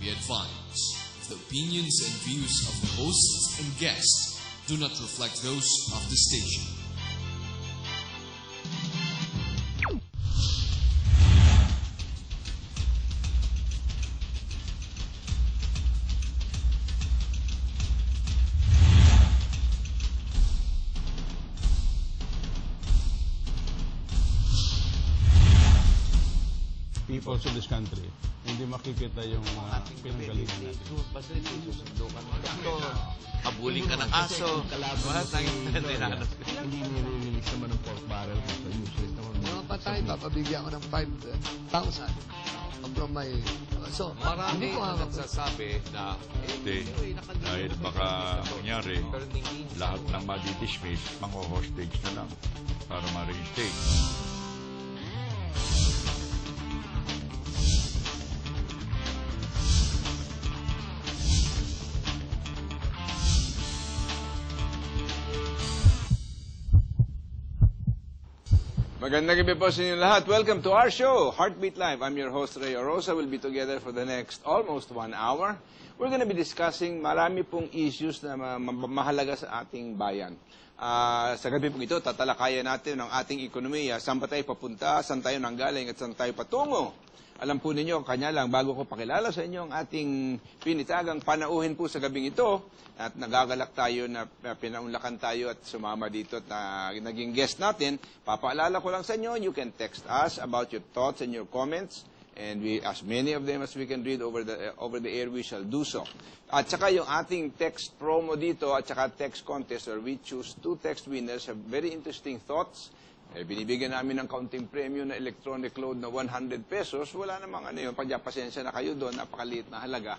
Be advised, the opinions and views of the hosts and guests do not reflect those of the station. People of this country, hindi makikita yung pinanggalingan natin. Basta susundukan mo lang ito. Habulin ka ng aso. Hindi nire-release naman ng pork barrel. Useless naman. Mga patay, papabigyan ko ng 5,000 from my... So, Marami na nagsasabi na Hindi. Dahil baka kunyari, lahat ng madi-dismiss, mga-hostage na lang para ma-reinstate. Magandang gabi po sa inyo lahat. Welcome to our show, Heartbeat Live. I'm your host, Ray Orosa. We'll be together for the next almost 1 hour. We're going to be discussing marami pong issues na mahalaga sa ating bayan. Sa gabi pong ito, tatalakayan natin ang ating ekonomiya. Saan ba tayo papunta, saan tayo nanggaling, at saan tayo patungo. Alam po ninyo, kanya lang, bago ko pakilala sa inyo ang ating pinitagang panauhin po sa gabing ito, at nagagalak tayo na pinaunlakan tayo at sumama dito at naging guest natin, papaalala ko lang sa inyo, you can text us about your thoughts and your comments, and we, as many of them as we can read over the air, we shall do so. At saka yung ating text promo dito, at saka text contest, where we choose 2 text winners, have very interesting thoughts. Binibigyan namin ng kaunting premyo na electronic load na 100 pesos. Wala namang ano yun. Pagyapasensya na kayo doon. Napakaliit na halaga.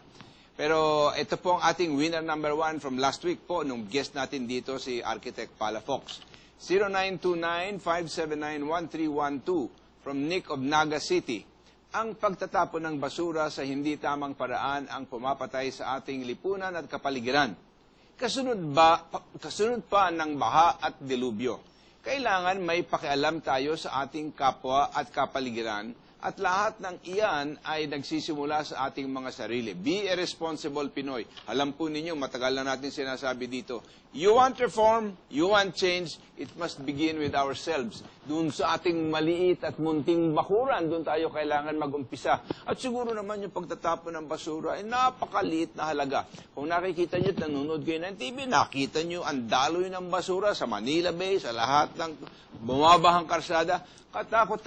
Pero ito po ang ating winner number 1 from last week po, nung guest natin dito, si Architect Palafox. 0929-579-1312 from Nick of Naga City. Ang pagtatapon ng basura sa hindi tamang paraan ang pumapatay sa ating lipunan at kapaligiran. Kasunod pa ng baha at dilubyo. Kailangan may pakialam tayo sa ating kapwa at kapaligiran at lahat ng iyan ay nagsisimula sa ating mga sarili. Be a responsible Pinoy. Alam po ninyo, matagal na natin sinasabi dito, you want reform, you want change, it must begin with ourselves. Doon sa ating maliit at munting bakuran, doon tayo kailangan mag-umpisa. At siguro naman yung pagtatapon ng basura ay napakaliit na halaga. Kung nakikita nyo at nanonood kayo ng TV, nakita nyo ang daloy ng basura sa Manila Bay, sa lahat ng bumabahang karsada. Katakot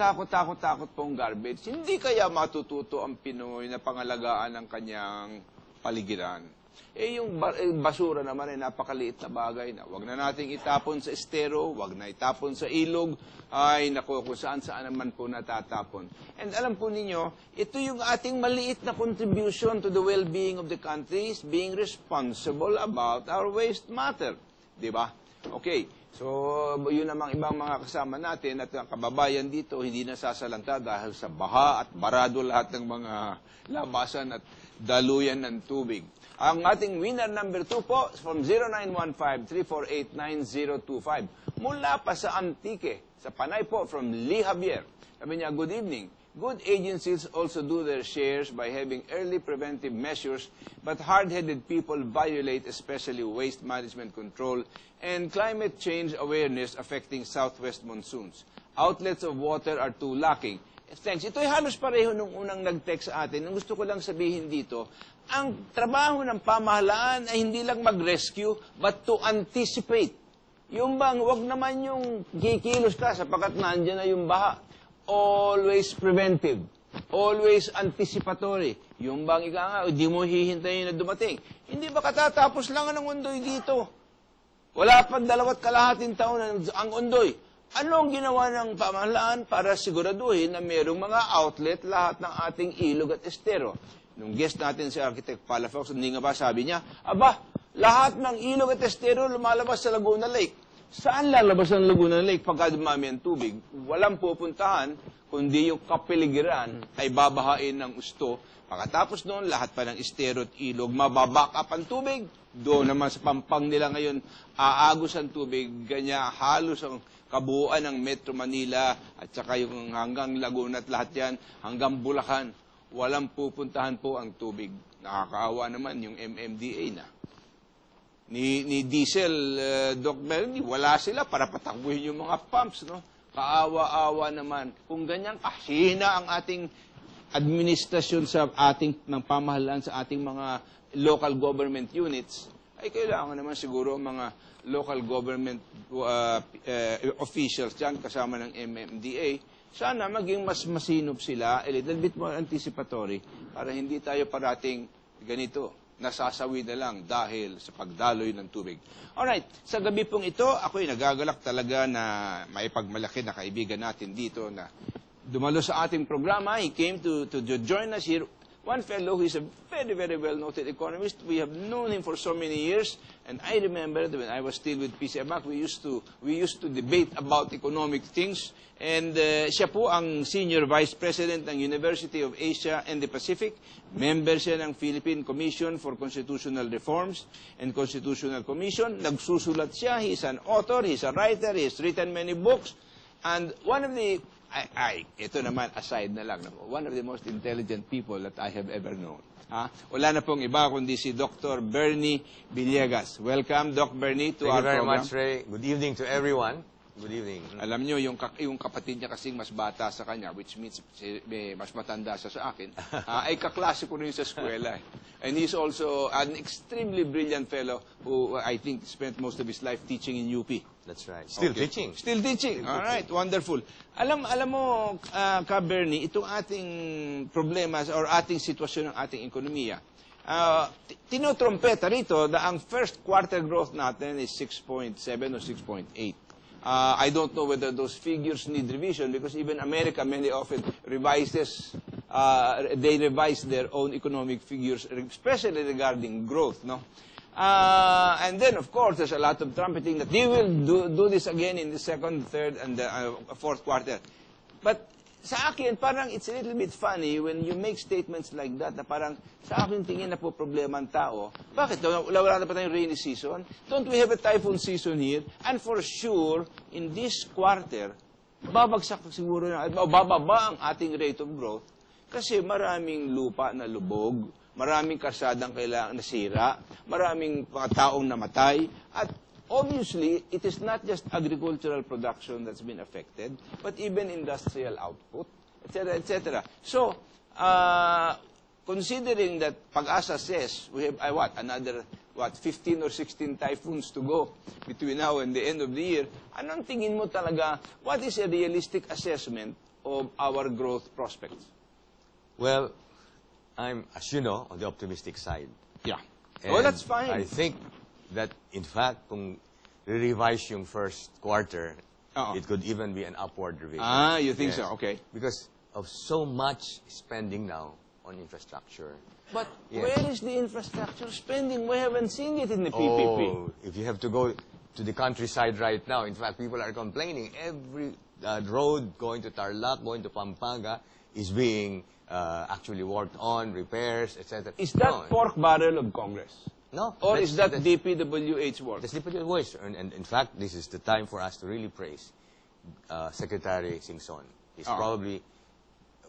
pong garbage. Hindi kaya matututo ang Pinoy na pangalagaan ng kanyang paligiran. Yung basura naman ay napakaliit na bagay na wag na nating itapon sa estero, wag na itapon sa ilog, ay naku, kung saan naman po natatapon. And alam po ninyo, ito yung ating maliit na contribution to the well-being of the country, is being responsible about our waste matter. Diba? Okay. So, yun namang ibang mga kasama natin at ang kababayan dito hindi nasasalanta dahil sa baha at barado lahat ng mga labasan at daluyan ng tubig. Ang ating winner number 2 po from 0915-348-9025 mula pa sa Antique, sa Panay po, from Lee Javier. Sabi niya, good evening. Good agencies also do their shares by having early preventive measures, but hard-headed people violate especially waste management control and climate change awareness affecting southwest monsoons. Outlets of water are too lacking. Thanks. Ito ay halos pareho nung unang nag-text sa atin. Ang gusto ko lang sabihin dito, ang trabaho ng pamahalaan ay hindi lang mag-rescue, but to anticipate. Yung bang, wag naman yung kikilos ka sapagkat nandiyan na yung baha. Always preventive. Always anticipatory. Yung bang ika nga, hindi mo hihintayin na dumating. Hindi ba katatapos lang ang undoy dito? Wala pang 2 kalahating taon ang undoy. Anong ginawa ng pamahalaan para siguraduhin na mayroong mga outlet lahat ng ating ilog at estero? Nung guest natin si Architect Palafox, hindi nga ba sabi niya, aba, lahat ng ilog at estero lumalabas sa Laguna Lake. Saan lalabas ang Laguna Lake pagka dumami ang tubig? Walang pupuntahan, kundi yung kapiligiran ay babahain ng gusto. Pagkatapos noon, lahat pa ng estero at ilog, mababack up ang tubig. Doon naman sa pampang nila ngayon, aagos ang tubig. Ganyan, halos ang kabuuan ng Metro Manila at saka yung hanggang Laguna at lahat yan, hanggang Bulacan. Walang pupuntahan po ang tubig. Nakakaawa naman yung MMDA na. Ni Diesel, Doc Bernie, wala sila para patakbuhin yung mga pumps, no? Kaawa-awa naman. Kung ganyan kahina ang ating administrasyon sa ating ng pamahalaan sa ating mga local government units, ay kailangan naman siguro mga local government officials dyan kasama ng MMDA, sana maging mas masinop sila, a little bit more anticipatory, para hindi tayo parating ganito, nasasawi na lang dahil sa pagdaloy ng tubig. Alright, sa gabi pong ito, ako'y nagagalak talaga na maipagmalaki na kaibigan natin dito na dumalo sa ating programa. He came to join us here. One fellow who is a very, very well-noted economist. We have known him for so many years, and I remember that when I was still with PCMAC, we used to debate about economic things. And siya po ang Senior Vice President ng University of Asia and the Pacific. Member siya ng Philippine Commission for Constitutional Reforms and Constitutional Commission. Nagsusulat siya. He's an author. He's a writer. He's written many books. And one of the ito naman, aside na lang, one of the most intelligent people that I have ever known. Wala na pong iba kundi si Dr. Bernie Villegas. Welcome, Doc Bernie, to our program. Thank you very much, Ray. Good evening to everyone. Good evening. Alam nyo, yung kapatid niya kasing mas bata sa kanya, which means mas matanda siya sa akin, ay kaklase ko rin sa eskwela. And he's also an extremely brilliant fellow who I think spent most of his life teaching in UP. That's right. Still teaching. Still teaching. All right, wonderful. Alam mo, Ka Bernie, itong ating problema or ating sitwasyon ng ating ekonomiya, tinotrompeta rito na ang first quarter growth natin is 6.7 or 6.8. I don't know whether those figures need revision because even America many often they revise their own economic figures, especially regarding growth, no? And then, of course, there's a lot of trumpeting that they will do this again in the second, third, and the fourth quarter. But sa akin, parang it's a little bit funny when you make statements like that, na parang sa akin tingin na po problema ang tao. Bakit? Wala na pa tayong rainy season? Don't we have a typhoon season here? And for sure, in this quarter, babagsak siguro o bababa ang ating rate of growth kasi maraming lupa na lubog, maraming karsadang kailangan nasira, maraming mga taong namatay, at obviously, it is not just agricultural production that's been affected, but even industrial output, etc., etc. So, considering that Pag-asa says we have, another 15 or 16 typhoons to go between now and the end of the year, anong tingin mo talaga, what is a realistic assessment of our growth prospects? Well, I'm, as you know, on the optimistic side. Yeah. And well, that's fine. I think that, in fact, kung re-revise yung first quarter, it could even be an upward revision. You think so? Okay. Because of so much spending now on infrastructure. But where is the infrastructure spending? We haven't seen it in the PPP. Oh, if you have to go to the countryside right now, in fact, people are complaining. Every road going to Tarlac, going to Pampanga, is being actually worked on, repairs, etc. Is that pork barrel of Congress? No. Or is that DPWH work? That's DPWH. And in fact, this is the time for us to really praise Secretary Singson. He's probably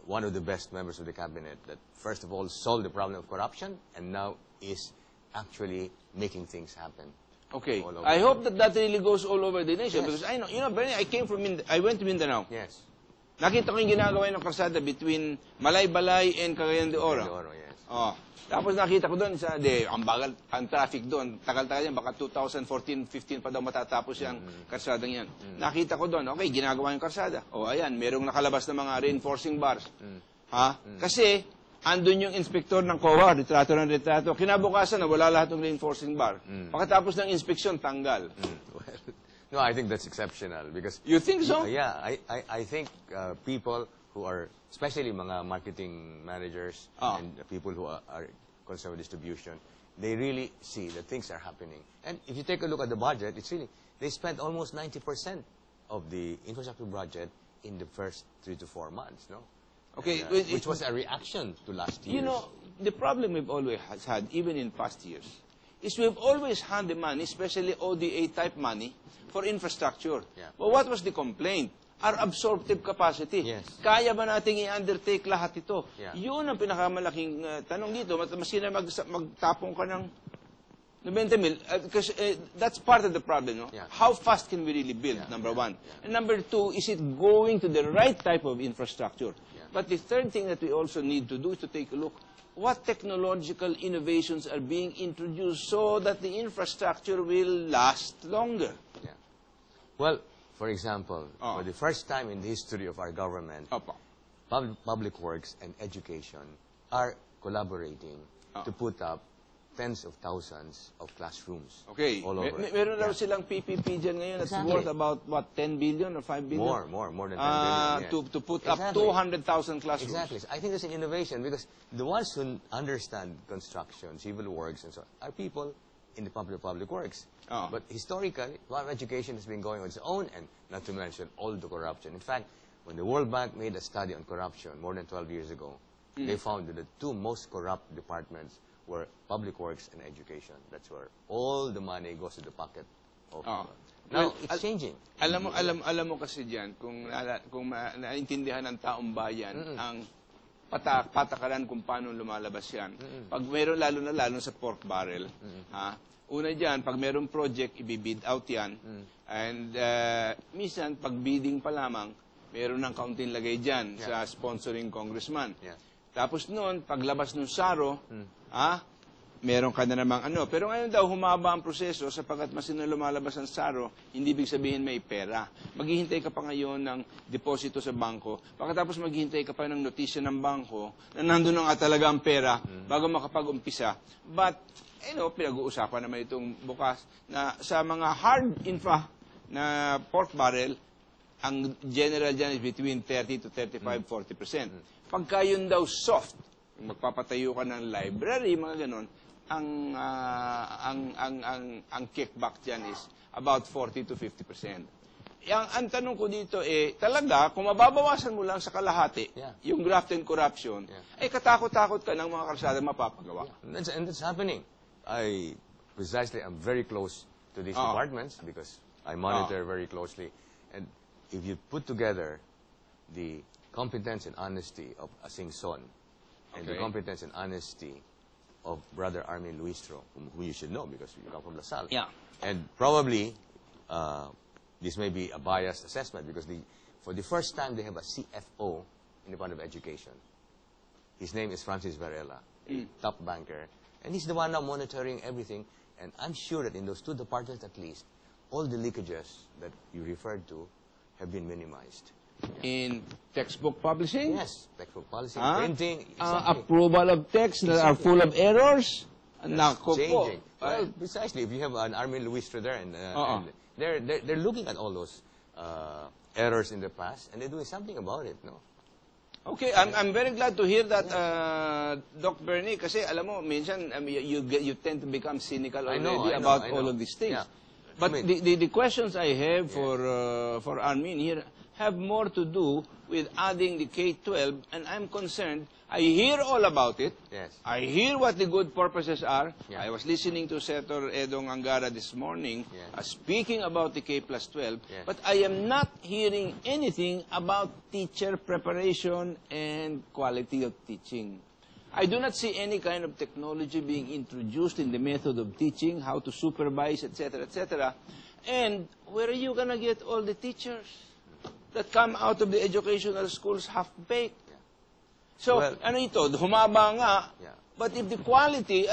one of the best members of the cabinet that, first of all, solved the problem of corruption and now is actually making things happen. Okay. I hope that really goes all over the nation because I know, Bernie, I went to Mindanao. Yes. Nakita ko yung ginagawa ng karsada between Malay-Balay and Cagayan de Oro. Yes. Tapos nakita ko doon, ang bagal, ang traffic doon, tagal-tagal yan, baka 2014-15 pa daw matatapos yung karsadang yan. Nakita ko doon, okay, ginagawa yung karsada. Ayan, merong nakalabas na mga reinforcing bars. Kasi, andun yung inspektor ng COA, retrato ng retrato. Kinabukasan na wala lahat ng reinforcing bar. Pagkatapos ng inspeksyon, tanggal. No, I think that's exceptional because... You think so? Yeah, I think people who are, especially mga marketing managers and people who are concerned with distribution, they really see that things are happening. And if you take a look at the budget, it's really, they spent almost 90% of the infrastructure budget in the first 3 to 4 months, no? Okay. Which was a reaction to last year. You know, the problem we've always had, even in past years, is we've always had the money, especially ODA-type money, for infrastructure. Yeah. But what was the complaint? Our absorptive capacity. Yes. Kaya ba nating i-undertake lahat ito? Yeah. Yun ang pinakamalaking tanong dito. Maski na magtapong ka ng 90 mil, because that's part of the problem, no? Yeah. How fast can we really build, number one? And number two, is it going to the right type of infrastructure? But the third thing that we also need to do is to take a look, what technological innovations are being introduced so that the infrastructure will last longer? Yeah. Well, for example, Oh. for the first time in the history of our government, Opo. public works and education are collaborating to put up tens of thousands of classrooms Okay. all over. Meron raw silang PPP dyan ngayon that's Exactly. worth about, what, 10 billion or 5 billion? More than 10 billion. Yes. To put up Exactly. 200,000 classrooms. Exactly. So I think it's an innovation because the ones who understand construction, civil works, and so on, are people in the public works. Oh. But historically, a lot of education has been going on its own, and not to mention all the corruption. In fact, when the World Bank made a study on corruption more than 12 years ago, they found that the two most corrupt departments were public works and education. That's where all the money goes to the pocket of. Oh. Now Well, it's changing. Alam mo kasi diyan kung naintindihan ng taong bayan ang patakaran kung paano lumalabas yan. Pag meron lalo sa pork barrel, una diyan pag merong project ibibid out yan. And minsan pag bidding pa lamang, meron ng kaunting lagay diyan sa sponsoring congressman. Yeah. Tapos noon, paglabas ng SARO, meron ka na namang ano. Pero ngayon daw, humaba ang proseso sapagkat mas na lumalabas ang SARO, hindi ibig sabihin may pera. Maghihintay ka pa ngayon ng deposito sa bangko. Pagkatapos maghihintay ka pa ng notisya ng bangko na nandun na nga talaga ang pera bago makapag-umpisa. But, pinag-uusapan naman itong bukas na sa mga hard infra na pork barrel, ang general dyan is between 30 to 35, 40%. Pagka yun daw soft, magpapatayo ka ng library, mga ganon, ang kickback dyan is about 40 to 50%. Ang tanong ko dito talaga, kung mababawasan mo lang sa kalahati, yung graft and corruption, katakot-takot ka ng mga kalsada mapapagawa. And that's happening. I'm very close to these departments because I monitor very closely. And if you put together the competence and honesty of Asing Son and the competence and honesty of Brother Armin Luistro, who you should know because you come from LaSalle. Yeah. And probably this may be a biased assessment because for the first time they have a CFO in the Department of Education. His name is Francis Varela, a top banker. And he's the one now monitoring everything. And I'm sure that in those two departments at least, all the leakages that you referred to have been minimized. In textbook publishing? Yes, textbook policy, printing, exactly. Approval of texts that are full of errors? Nako po. Changing. Well, precisely, if you have an Armin Luistro there, and they're looking at all those errors in the past, and they're doing something about it, no? Okay, I'm very glad to hear that, Doc Bernie, kasi alam mo, minsan you tend to become cynical already about all of these things. Yeah. But the questions I have for Armin here have more to do with adding the K-12, and I'm concerned. I hear all about it. Yes. I hear what the good purposes are. Yeah. I was listening to Senator Edong Angara this morning speaking about the K+12, but I am not hearing anything about teacher preparation and quality of teaching. I do not see any kind of technology being introduced in the method of teaching, how to supervise, etc., etc. And where are you going to get all the teachers that come out of the educational schools half-baked? So, humaba nga. But if the quality,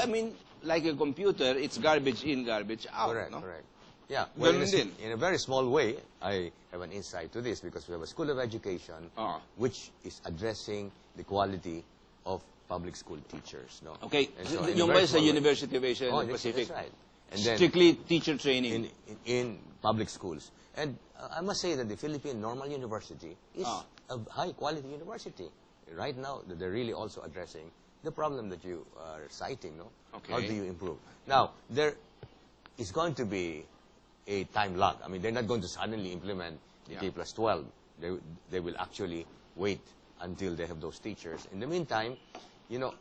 like a computer, it's garbage in, garbage out. Correct, no? correct. Yeah, well, in a very small way, I have an insight to this because we have a School of Education which is addressing the quality of public school teachers. No? Okay, So yung ba sa University of Asia and Pacific? That's right. And then Strictly teacher training. in public schools. And I must say that the Philippine Normal University is a high-quality university. Right now, they're really also addressing the problem that you are citing. No? Okay. How do you improve? Now, there is going to be a time lag. They're not going to suddenly implement the K+12. They will actually wait until they have those teachers. In the meantime,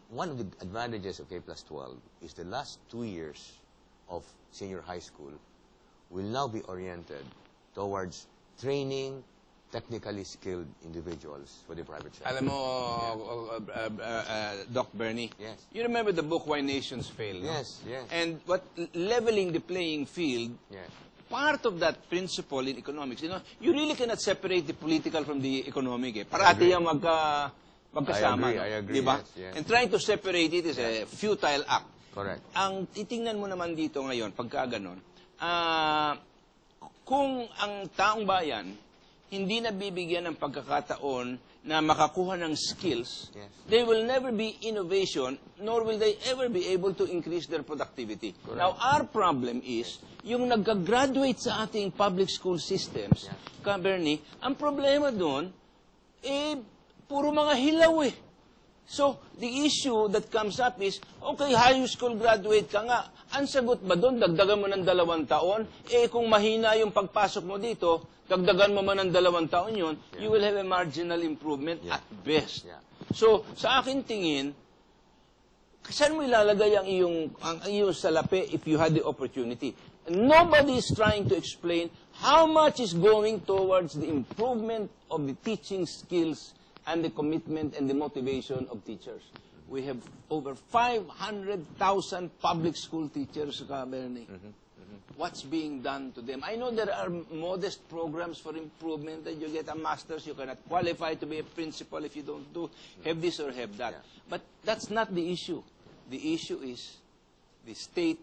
one of the advantages of K+12 is the last 2 years of senior high school will now be oriented towards training technically skilled individuals for the private sector. Alam mo, Doc Bernie, Yes. you remember the book Why Nations Fail, no? Yes, yes. And what leveling the playing field, Yes. part of that principle in economics, you really cannot separate the political from the economic. Parati yung magkasama. I agree, Diba? yes, yes. And trying to separate it is a futile act. Correct. Ang titingnan mo naman dito ngayon, pagka ganon, kung ang taong bayan hindi nabibigyan ng pagkakataon na makakuha ng skills, Yes. they will never be innovation, nor will they ever be able to increase their productivity. Correct. Now, our problem is, yung nagka-graduate sa ating public school systems, Yes. Ka Bernie, ang problema doon, puro mga hilaw eh. So, the issue that comes up is, okay, high school graduate ka nga. Ang sagot ba doon, dagdagan mo ng 2 taon? Kung mahina yung pagpasok mo dito, dagdagan mo man ng 2 taon yun, you will have a marginal improvement at best. Yeah. So, sa akin tingin, saan mo ilalagay ang iyong salapi if you had the opportunity? Nobody is trying to explain how much is going towards the improvement of the teaching skills and the commitment and the motivation of teachers. We have over 500,000 public school teachers, Bernie. What's being done to them? I know there are modest programs for improvement that you get a master's, you cannot qualify to be a principal if you don't have this or have that. Yeah. But that's not the issue. The issue is the state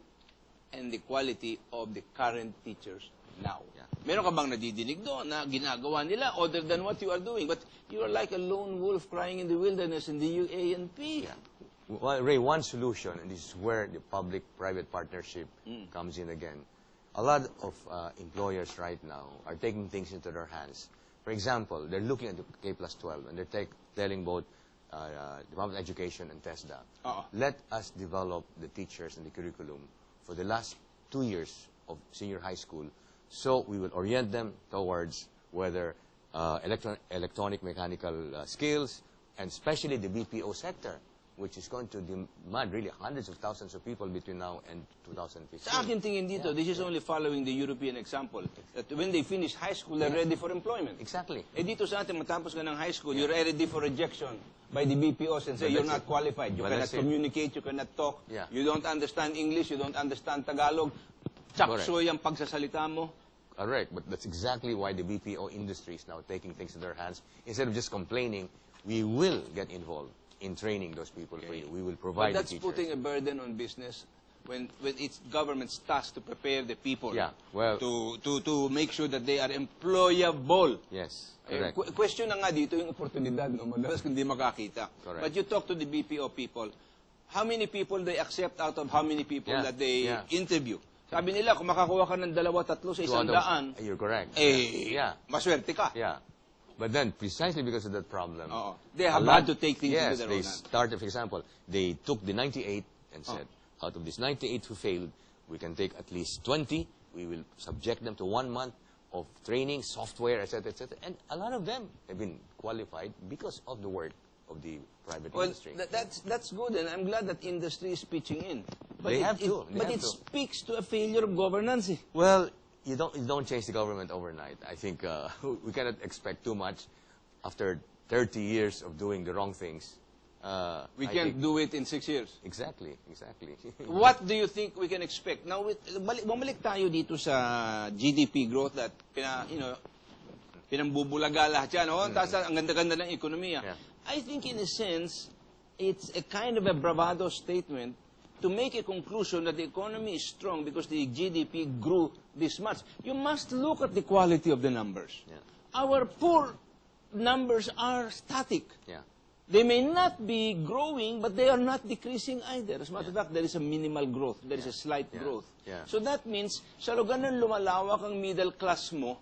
and the quality of the current teachers now. Yeah. Meron ka bang nadidinig doon na ginagawa nila other than what you are doing? But you are like a lone wolf crying in the wilderness in the UANP. Yeah. Well, Ray, one solution, and this is where the public-private partnership comes in again. A lot of employers right now are taking things into their hands. For example, they're looking at the K+12, and they're telling both Department of Education and TESDA, let us develop the teachers and the curriculum for the last 2 years of senior high school, so we will orient them towards whether electronic mechanical skills, and especially the BPO sector, which is going to demand really hundreds of thousands of people between now and 2015. Sa akin tingin dito, this is only following the European example, that when they finish high school, they're ready for employment. Exactly. Dito sa atin, matapos ka ng high school, you're ready for rejection by the BPOs and say, But you're that's not qualified, you But cannot that's it. communicate, you cannot talk, Yeah. you don't understand English, you don't understand Tagalog, tsaksoy ang pagsasalita mo. Correct, but that's exactly why the BPO industry is now taking things in their hands. Instead of just complaining, we will get involved in training those people for you. We will provide But that's the teachers. putting a burden on business when it's government's task to prepare the people well, to make sure that they are employable. yes, correct. Question na nga dito yung oportunidad, no? Madalas hindi makakita. Correct. But you talk to the BPO people, how many people they accept out of how many people Yeah, that they yeah. interview? Sabi nila, kung makakuha ka ng 2-3 sa 100, You're correct. maswerte ka. Yeah. But then, precisely because of that problem, They have had to take things into yes, their they own hands. started, for example, they took the 98 and said, out of these 98 who failed, we can take at least 20, we will subject them to 1 month of training, software, etc., etc. And a lot of them have been qualified because of the work of the private Well, industry. that's good, and I'm glad that industry is pitching in. But They have to. They But have it to. speaks to a failure of governance. Well, you don't change the government overnight. I think we cannot expect too much after 30 years of doing the wrong things. We can't do it in 6 years. Exactly. What do you think we can expect? Now, bumalik tayo dito sa GDP growth that pinambubulaga lahat yan. Tapos ang ganda-ganda ng ekonomiya. Yeah. I think in a sense, it's a kind of a bravado statement to make a conclusion that the economy is strong because the GDP grew this much. You must look at the quality of the numbers. Yeah. Our poor numbers are static. Yeah. They may not be growing, but they are not decreasing either. As a matter of fact, there is a minimal growth. There is a slight growth. Yeah. So that means, sa lugar ng lumalawak ang middle class mo,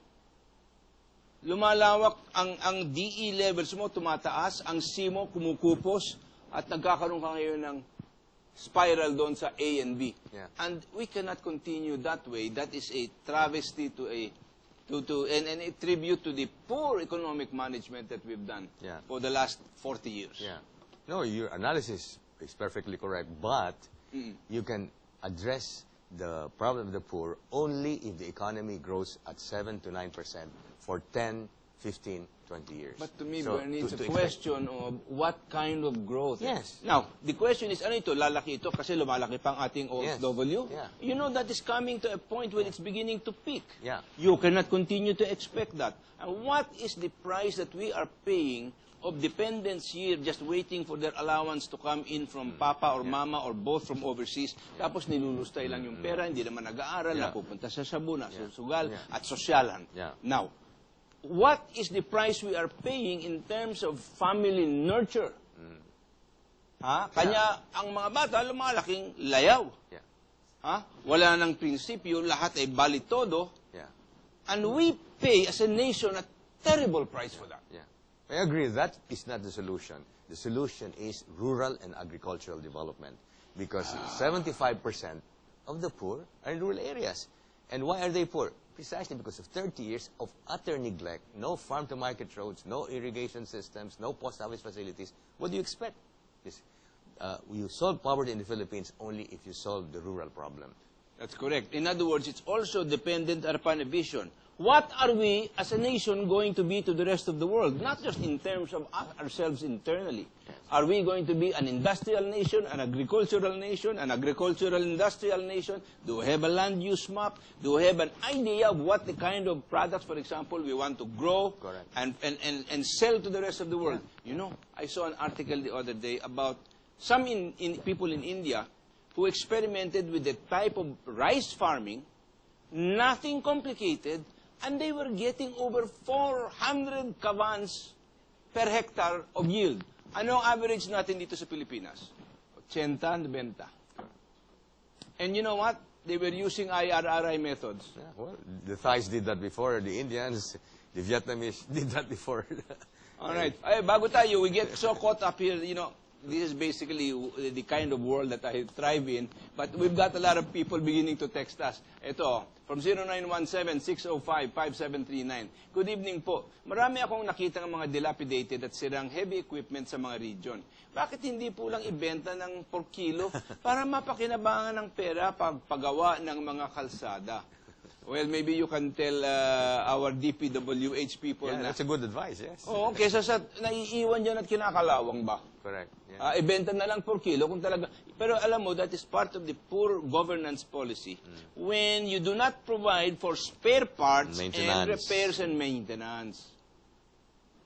lumalawak ang DE levels mo, tumataas, ang C mo kumukupos, at nagkakaroon ka ngayon ng spiral doon sa A and B. Yeah. And we cannot continue that way. That is a travesty and a tribute to the poor economic management that we've done for the last 40 years. Yeah. No, your analysis is perfectly correct, but you can address the problem of the poor only if the economy grows at 7 to 9% for 10, 15, 20 years. But to me, So, Bernie, it's to a expect- question of what kind of growth. Yes. Now, the question is, ano ito? Lalaki ito kasi lumalaki pang ating OFW? Yeah. You know, that is coming to a point when it's beginning to peak. Yeah. You cannot continue to expect that. And what is the price that we are paying of dependents here just waiting for their allowance to come in from papa or mama or both from overseas, tapos nilulustay lang yung pera, hindi naman nag-aaral, napupunta sa sabuna, susugal, at sosyalan. Yeah. Now, what is the price we are paying in terms of family nurture? Ha? Kanya, ang mga bata, lumalaking layaw. Yeah. Ha? Wala nang prinsipyo, lahat ay balitodo, Yeah. and we pay as a nation a terrible price for that. Yeah. I agree, that is not the solution. The solution is rural and agricultural development, because 75% of the poor are in rural areas. And why are they poor? Precisely because of 30 years of utter neglect, no farm-to-market roads, no irrigation systems, no post office facilities. What do you expect? Yes. You solve poverty in the Philippines only if you solve the rural problem. That's correct. In other words, it's also dependent upon a vision. What are we, as a nation, going to be to the rest of the world? Not just in terms of ourselves internally. Are we going to be an industrial nation, an agricultural industrial nation? Do we have a land use map? Do we have an idea of what the kind of products, for example, we want to grow and sell to the rest of the world? You know, I saw an article the other day about some people in India who experimented with the type of rice farming, nothing complicated, and they were getting over 400 kavans per hectare of yield. Ano ang average natin dito sa Pilipinas? 80, 90. And you know what? They were using IRRI methods. Yeah, well, the Thais did that before, the Indians, the Vietnamese did that before. All right. Ay, bago tayo, we get so caught up here, you know, this is basically the kind of world that I thrive in. But we've got a lot of people beginning to text us. Ito, from 0917-605-5739. Good evening po. Marami akong nakita ng mga dilapidated at sirang heavy equipment sa mga region. Bakit hindi po lang ibenta ng per kilo para mapakinabangan ng pera pagpagawa ng mga kalsada? Well, maybe you can tell our DPWH people Yeah, na... that's a good advice, yes. Oo, kesa sa naiiwan dyan at kinakalawang ba? Correct. Yeah. Ibenta na lang per kilo kung talaga. Pero alam mo, that is part of the poor governance policy. When you do not provide for spare parts and repairs and maintenance.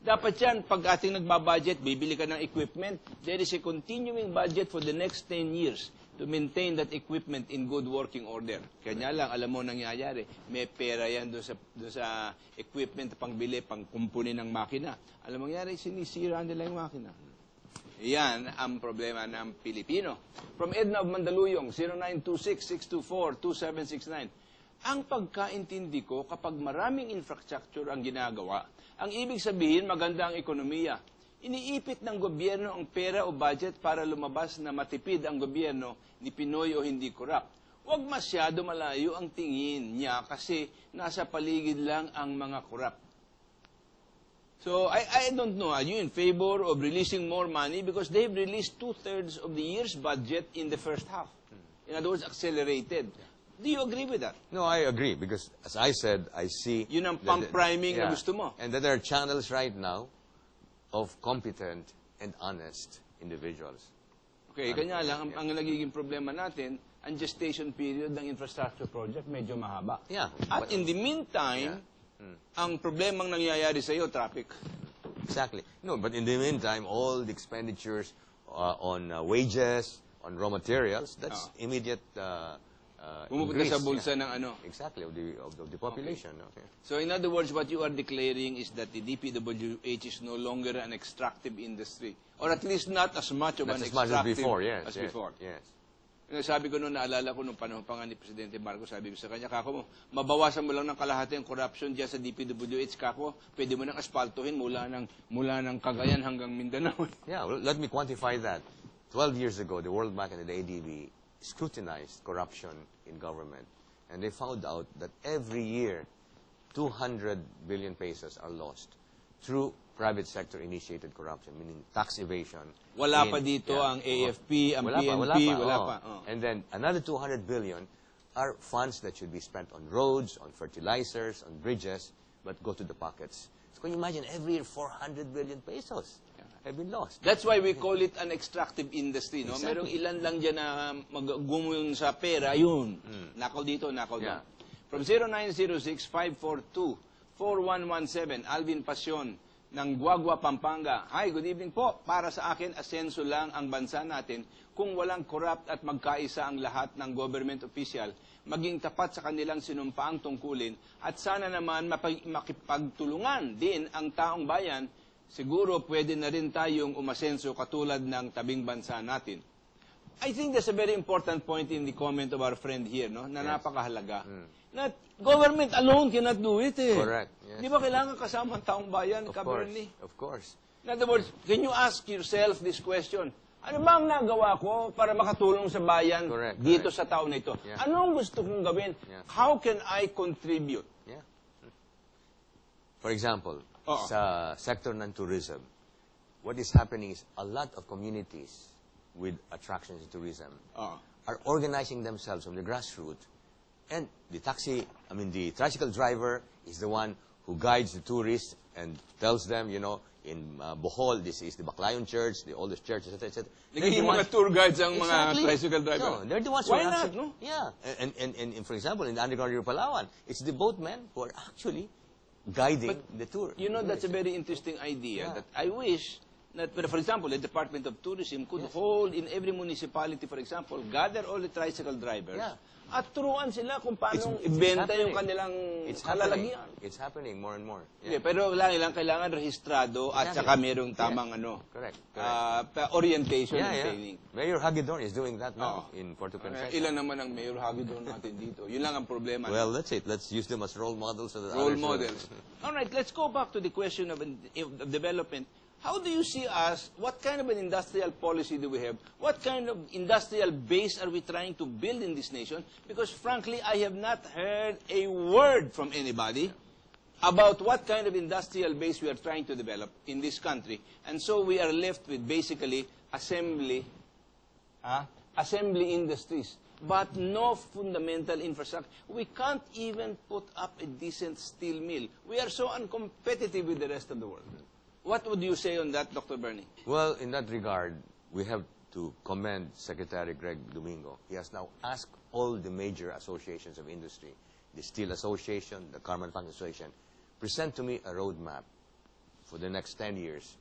Dapat yan, pag ating nagbabudget, bibili ka ng equipment, there is a continuing budget for the next 10 years to maintain that equipment in good working order. Kanya lang, alam mo nangyayari, may pera yan doon sa equipment, pangbili, pangkumpuni ng makina. Alam mo nangyayari, sinisira nila yung makina. Yan ang problema ng Pilipino. From Edna of Mandaluyong, 0926-624-2769. Ang pagkaintindi ko, kapag maraming infrastructure ang ginagawa, ang ibig sabihin, maganda ang ekonomiya. Iniipit ng gobyerno ang pera o budget para lumabas na matipid ang gobyerno ni Pinoy o hindi korap. Huwag masyado malayo ang tingin niya kasi nasa paligid lang ang mga korap. So, I don't know, are you in favor of releasing more money? Because they've released 2/3 of the year's budget in the first half. In other words, accelerated. Do you agree with that? No, I agree, because as I said, I see... Yun ang pump-priming na gusto mo. And that there are channels right now of competent and honest individuals. Okay, kanya lang, ang nagiging problema natin, ang gestation period ng infrastructure project medyo mahaba. Yeah. At in the meantime, ang problemang nangyayari sa iyo, traffic. Exactly. No, but in the meantime, all the expenditures on wages, on raw materials, that's immediate Pumupunta increase, sa bulsa ng ano. Exactly, of the population. Okay. So in other words, what you are declaring is that the DPWH is no longer an extractive industry. Or at least not as much of Not an as much extractive as before, yes. as yes, before. Yes. Sabi ko noon, naalala ko nung panahon pa nga ni Presidente Marcos, sabi ko sa kanya, kako mo, mabawasan mo lang ng kalahati ang corruption dyan sa DPWH, kako, pwede mo nang aspaltuhin mula ng Cagayan hanggang Mindanao. Yeah, well, let me quantify that. 12 years ago, the World Bank and the ADB scrutinized corruption in government, and they found out that every year 200 billion pesos are lost through private sector initiated corruption, meaning tax evasion. Wala pa dito ang AFP, ang PNP, wala pa. And then another 200 billion are funds that should be spent on roads, on fertilizers, on bridges, but go to the pockets. So can you imagine every year 400 billion pesos have been lost? That's why we call it an extractive industry, no? Exactly. Merong ilan lang dyan na maggumulong sa pera, yun. Nakaw dito, nakaw doon. From 0906-542-4117, Alvin Pasyon ng Guagua, Pampanga. Hi, good evening po. Para sa akin, asenso lang ang bansa natin kung walang corrupt at magkaisa ang lahat ng government official, maging tapat sa kanilang sinumpaang tungkulin, at sana naman makipagtulungan din ang taong bayan. Siguro pwede na rin tayong umasenso katulad ng tabing bansa natin. I think that's a very important point in the comment of our friend here, no? Na napakahalaga. Not government alone cannot do it, eh. Correct. Yes. Di ba kailangan kasama ang taong bayan, Bernie? Of course. In other words, can you ask yourself this question? Ano ba ang nagawa ko para makatulong sa bayan dito sa taon na ito? Yeah. Anong gusto kong gawin? Yeah. How can I contribute? Yeah. For example, sa sector ng tourism, what is happening is a lot of communities with attractions in tourism are organizing themselves from the grassroots. And the tricycle driver is the one who guides the tourists and tells them, you know, in Bohol, this is the Baclayon Church, the oldest church, etc., etc. Naging mga tour guides ang mga tricycle driver. No, they're the ones Why who are not, actually, no? Yeah. And for example, in the underground river Palawan, it's the boatmen who are actually guiding the tour. You know, that's a very interesting idea that I wish that, for example, the Department of Tourism could hold in every municipality, for example, gather all the tricycle drivers at turuan sila kung paano ibenta yung kanilang kalalagyan. It's happening more and more. Yeah. Pero lang kailangan rehistrado at saka merong tamang Correct. orientation and training. Mayor Hagedorn is doing that now in Puerto Princesa. Ilan naman ang Mayor Hagedorn natin dito? Yun lang ang problema. Well, that's it. Let's use them as role models. So that role models. All right, let's go back to the question of development. How do you see us? What kind of an industrial policy do we have? What kind of industrial base are we trying to build in this nation? Because frankly, I have not heard a word from anybody about what kind of industrial base we are trying to develop in this country. And so we are left with basically assembly industries, but no fundamental infrastructure. We can't even put up a decent steel mill. We are so uncompetitive with the rest of the world. What would you say on that, Dr. Bernie? Well, in that regard, we have to commend Secretary Greg Domingo. He has now asked all the major associations of industry, the Steel Association, the Car Manufacturing Association, present to me a roadmap for the next 10 years,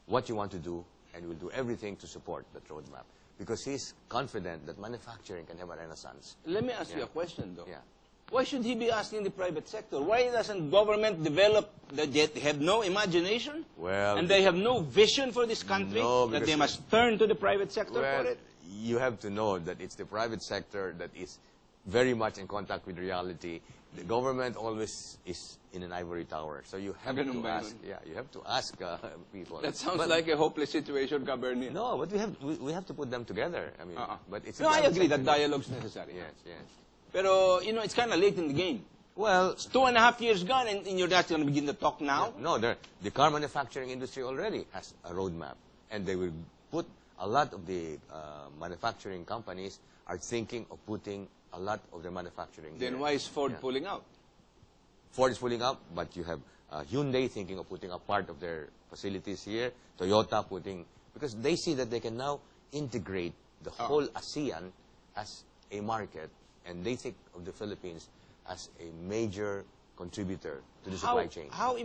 what you want to do, and we'll do everything to support that roadmap. Because he's confident that manufacturing can have a renaissance. Let me ask you a question, though. Yeah. Why should he be asking the private sector? Why doesn't government develop that they have no imagination? Well, and they have no vision for this country? That they must turn to the private sector for it? You have to know that it's the private sector that is very much in contact with reality. The government always is in an ivory tower. So you have to ask. Yeah, you have to ask people. That sounds like a hopeless situation, Bernie. No, but we have to put them together. I mean, but it's. No, I agree that dialogue is necessary. Yes. Pero, you know, it's kind of late in the game. Well, it's 2.5 years gone, and you're not going to begin to talk now? No, the car manufacturing industry already has a roadmap. And they will put a lot of the manufacturing companies are thinking of putting a lot of their manufacturing Then here. Why is Ford pulling out? Ford is pulling out, but you have Hyundai thinking of putting a part of their facilities here, Toyota putting, because they see that they can now integrate the whole ASEAN as a market. And they think of the Philippines as a major contributor to the supply chain. How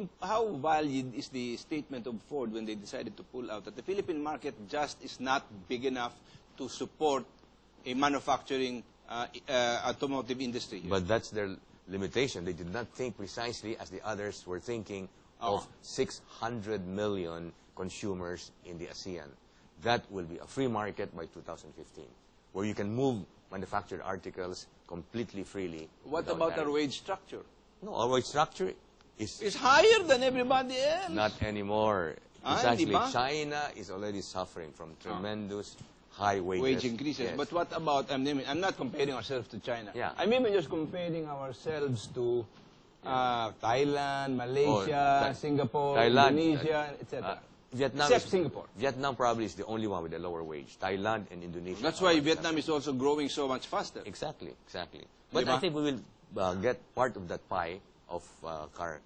valid is the statement of Ford when they decided to pull out, that the Philippine market just is not big enough to support a manufacturing automotive industry? But that's their limitation. They did not think precisely as the others were thinking of 600 million consumers in the ASEAN. That will be a free market by 2015, where you can move manufactured articles completely freely. What about our wage structure? No, our wage structure is higher than everybody else. Not anymore. It's actually China is already suffering from tremendous high wage increases. Yes. But what about, I'm not comparing ourselves to China. Yeah. I'm even just comparing ourselves to Thailand, Malaysia, Singapore, Indonesia, etc. Vietnam Except is, Singapore. Vietnam probably is the only one with a lower wage. Thailand and Indonesia. That's why Vietnam is also growing so much faster. Exactly, exactly. But Diba? I think we will get part of that pie of car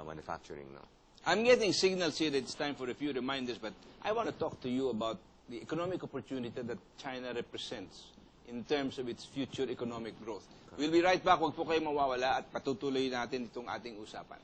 manufacturing now. I'm getting signals here that it's time for a few reminders, but I want to talk to you about the economic opportunity that China represents in terms of its future economic growth. We'll be right back. Huwag po kayo mawawala at patutuloy natin itong ating usapan.